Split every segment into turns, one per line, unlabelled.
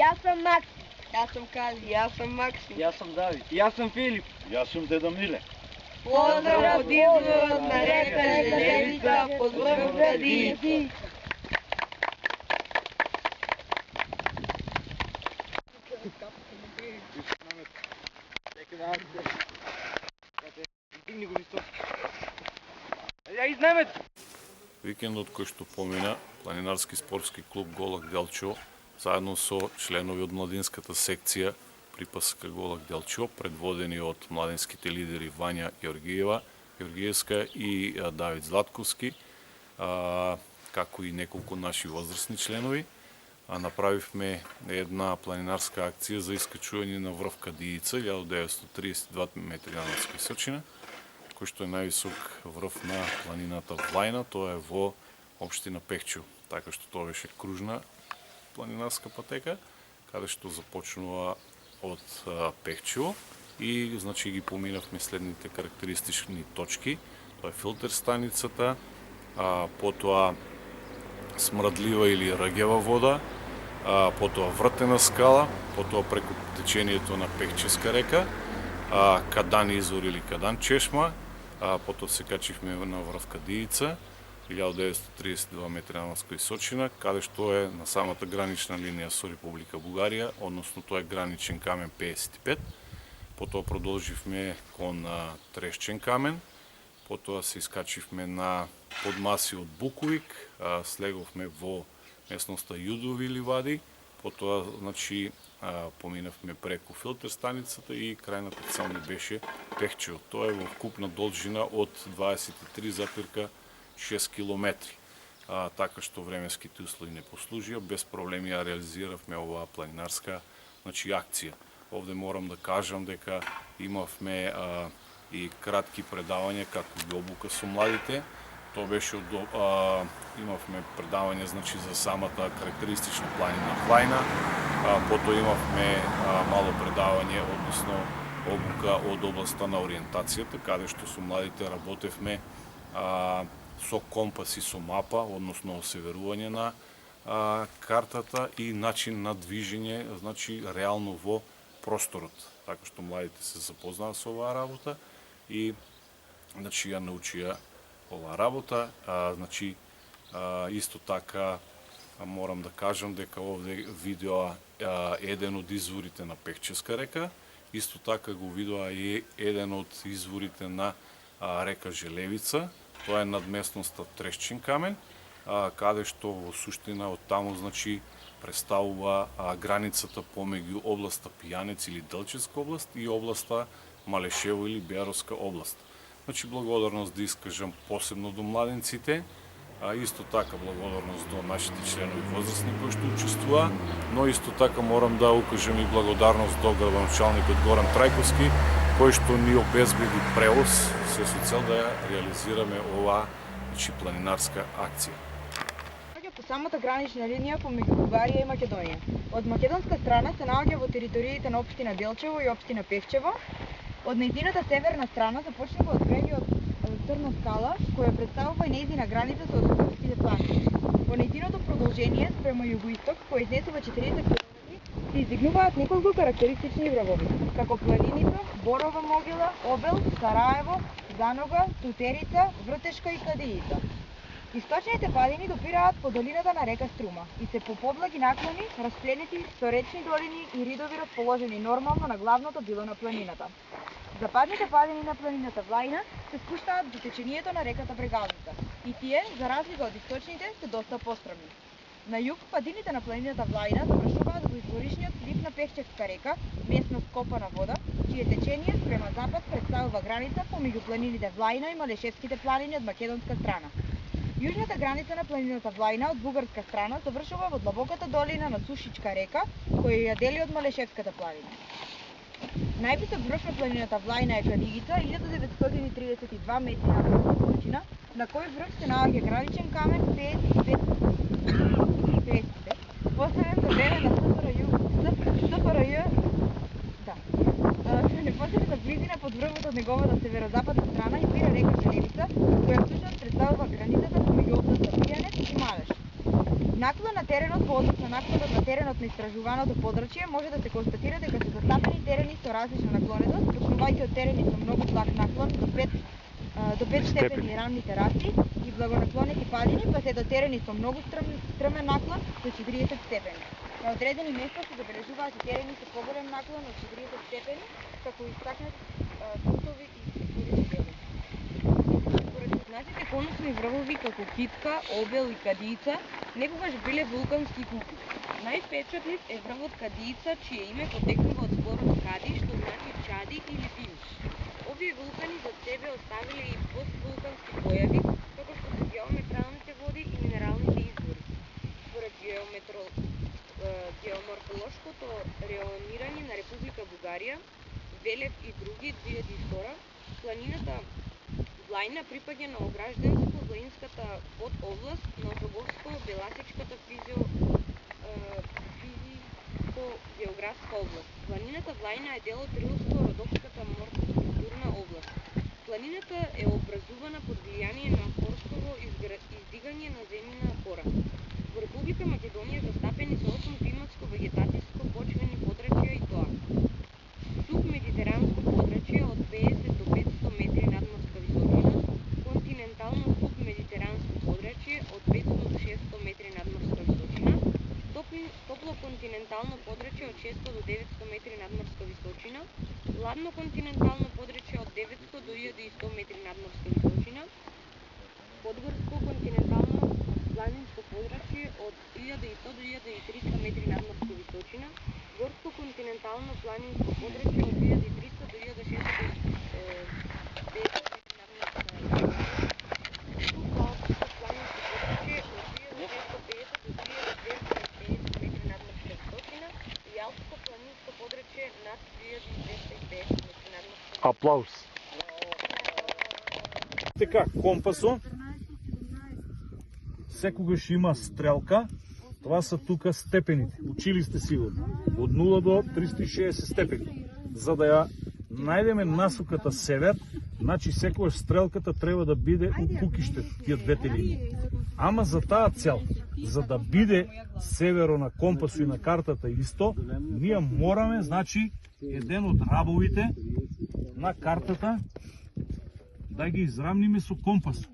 Јас сум Макс.
Јас сум Кали.
Јас сум Максим.
Јас сум Давид.
Јас сум Филип.
Јас сум Дедо Миле.
Поздрав од изворот на река Желевица под врв Градица.
Викендот кој што помина, планинарски спортски клуб Голак Делчо, заедно со членови од младинската секција при ПСК Голак Делчо, предводени од младинските лидери Вања Георгиевска и Давид Златковски, како и неколку наши возрастни членови, направивме една планинарска акција за искачување на врв Кадиица, 1932 метри надморска височина, кој што е највисок врв на планината Влајна, тоа е во општина Пехчево, така што тоа беше кружна планинарска патека, каде што започнува од Пехчево и значи ги поминавме следните карактеристични точки. Тоа е филтер станицата, потоа смрдлива или рагева вода, потоа вртена скала, потоа преку течението на Пехчевска река, Кадан извор или Кадан чешма, потоа се качивме на врв Кадиица, 1932 метри надморска височина, каде што е на самата гранична линија со Република Бугарија, односно тоа е граничен камен 55. Потоа продолживме кон Трешчен камен, потоа се искачивме на подмаси од Буковик, слеговме во местноста Јудови ливади, потоа значи поминавме преку филтер станицата и крајната цел ни беше Пехчево. Тоа е во вкупна должина од 23,6 километри. Така што временските услови не послужија, без проблеми ја реализиравме оваа планинарска акција. Овде морам да кажам дека имавме и кратки предавања како и обука со младите. Тоа беше имавме предавање за самата карактеристична планина Влајна, потоа имавме мало предавање, односно обука од областа на ориентацијата, каде што со младите работевме со компас и со мапа, односно осеверување на картата и начин на движење, значи реално во просторот. Така што младите се запознаа со оваа работа и значи ја научија оваа работа. Значи исто така морам да кажам дека овде видеа еден од изворите на Пехчевска река, исто така го видоа и еден од изворите на река Желевица. Тоа е надместноста Трешчен камен, каде што во суштина од таму значи представува границата помеѓу областа Пијанец или Делчевска област и областа Малешево или Беаровска област. Значи благодарност да искажам посебно до младенците, исто така благодарност до нашите членови возрастни кои што учествуваа, но исто така морам да укажам и благодарност до градоначалникот Горан Трајковски, кој што ни обезбеди превоз се со цел да ја реализираме оваа планинарска акција.
По самата гранична линија помеѓу Бугарија и Македонија. Од македонска страна се наоѓа во териториите на општина Делчево и општина Пехчево. Од нејзината северна страна започнува од брегот Црна скала, која представува и нејзина граница со Острогорските планини. Во нејзиното продолжение спрема југоисток, кој изнесува 40 км, се издигнуваат неколку карактеристични врвови, како Планиница, Борова могила, Обел, Сараево, Занога, Тутерица, Вртешка и Кадиица. Источните падини допираат по долината на река Струма и се по подлаги наклони, распленети со речни долини и ридови расположени нормално на главното било на планината. Западните падини на планината Влајна се спуштаат до течението на реката Брегалница и тие, за разлика од источните, се доста пострмни. На југ падините на планината Влајна завршуваат во изворишниот слив на Пехчевска река, местност копана вода, чие течение спрема запад представува граница помеѓу планините Влајна и Малешевските планини од македонска страна. Јужната граница на планината Влајна од бугарска страна завршува во длабоката долина на Сушичка река, која ја дели од Малешевската планина. Највисок врв на планината Влајна е Кадиица, 1932 метри надморска височина, на кој врв се наоѓа граничен камен 55, поставен за време на СФРЈ. Со непосредна близина под врвот од неговата северозападна страна избира река Желевица, која всушност представува границата помеѓу областа Пијанец и Малеш. Наклон на теренот во однос на наклонот на теренот на истражуваното подрачје, може да се констатира дека се застапени терени со различна наклонетост, почнувајќи од терени со многу благ наклон до 5 степени рамни тераси и благонаклонети падини, па се до терени со многу стрмен наклон до 40 степени. На одредени места се забележуваат и терени со поголем наклон од 40 степени, како истакнати путови и структурни дели. Според познатите конусни врвови како Китка, Обел и Кадица, некогаш биле вулкански купи. Највпечатлив е врвот Кадица, чие име потекнува од зборот Кади, што значи чади или дим. Овие вулкани за себе оставиле и поствулкански појави, како што се геометралните води и минералните извори. Според геоморфолошкото реонирање на Република Бугарија, Велев и други 2002, планината Влајна припаѓа на Огражденско-Влаинската подобласт на Обробовско-Беласичката физико-географска област. Планината Влајна е дел од Рилско-Родопската морско-структурна област. Планината е образувана под влијание на хорстово издигање на земјина кора. Во Република Македонија застапени се 8 климатско-вегетатиско почвени подрачја и тоа: субмедитеранско подрачје од 50 до 500 метри надморска височина, континентално субмедитеранско подрачје од 500 до 600 метри надморска височина, топло континентално подрачје од 600 до 900 метри надморска височина, ладно континентално подрачје од 900 до 1100 метри надморска височина, подгорско континентално планинско подрачје од 1100 до 1300 метри надморска височина, горско континентално планинско подрачје од 1300 до 1650 метри надморска височина, субалпско планинско подрачје од 1650 до 1250 метри надморска височина и алпско планинско подрачје над 1250 метри надморска височина.
Аплауз. Така, компасо секогаш има стрелка. Това са тука степените. Учили сте сигурно. Од 0 до 360 степени. За да ја најдеме насоката север, значи секогаш стрелката треба да биде у кукиштето, тие двете линии. Ама за таа цел, за да биде северо на компасу и на картата исто, ние мораме, значи, еден од рабовите на картата да ги израмниме со компас.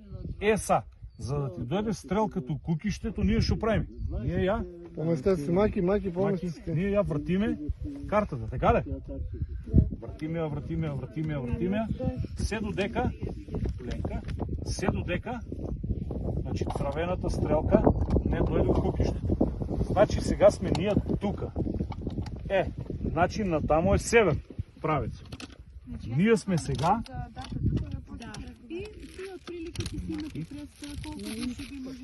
Са, за да ти дојде стрелката у кукиштето, ние што правиме? Ние ја
Поместете се, мајки, поместете се.
ние ја вратиме картата, така ли? Вратиме ја. Се додека, Ленка, значи црвената стрелка не дојде у кукиштето. Значи сега сме ние тука. Значи натамо е север, правец. Ние сме сега.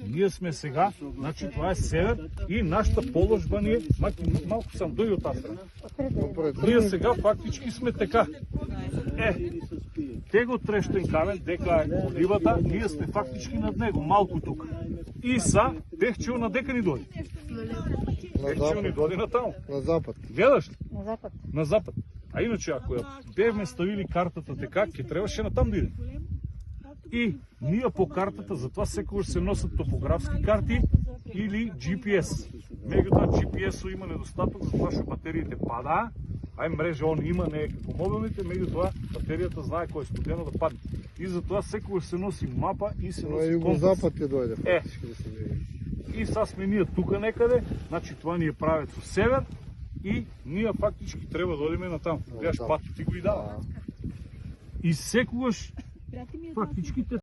Ние сме сега, значи това е север и нашата положба ни е, малко съм дојде от тази страна. Ние сега фактически сме така. Tego трештен камен, дека е оливата, ние сме фактически над него, малко тук. И са, Пехчево на дека ни дојде. Пехчево ни дојде натаму.
На запад.
Гледаш ли?
На запад.
На запад. А иначе, ако ја бевме ставили картата така, ќе требаше натам да иде. И ние по картата, затова секогаш се носят топографски карти или GPS. Меѓутоа GPS-о има недостаток, затоа што батериите пада, мрежа он има, не е како мобилните, меѓутоа батеријата знае кој е студено да падне. И затоа секогаш се носи мапа и се носи компас.
Югозапад ќе дојде фактички да се види.
И сега сме ние тука некаде, значи това ни е правецо север и ние фактички треба да одиме натам. Гледаш, пато ти го и дава. И секогаш фактички те